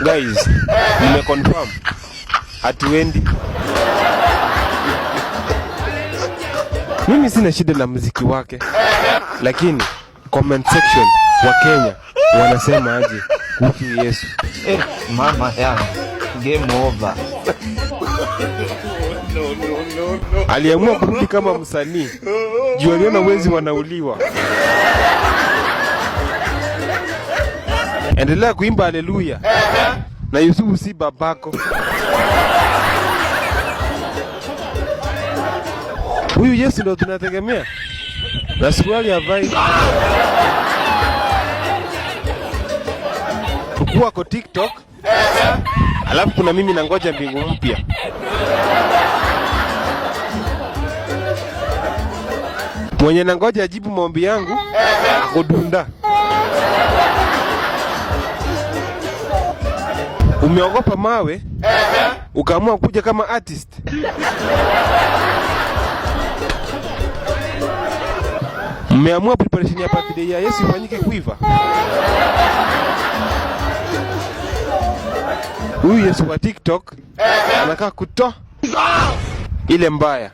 Guys, nimeconfirm hatuendi. Mimi sina shida na muziki wake, lakini comment section wa Kenya wanasema aje kuhusu Yesu? Mama yangu, game over. Aliamua kurudi kama msanii juu aliona wezi wanauliwa. Endelea kuimba haleluya na Yusufu si babako. Huyu Yesu ndo tunategemea, na suruali havai. Tukua kwa TikTok, alafu kuna mimi na ngoja mbingu mpya. Mwenye na ngoja ajibu maombi yangu kudunda. Umeogopa mawe ukaamua kuja kama artist. Mmeamua preparation ya birthday ya Yesu ifanyike kuiva. Huyu Yesu wa TikTok anakaa kutoa ile mbaya.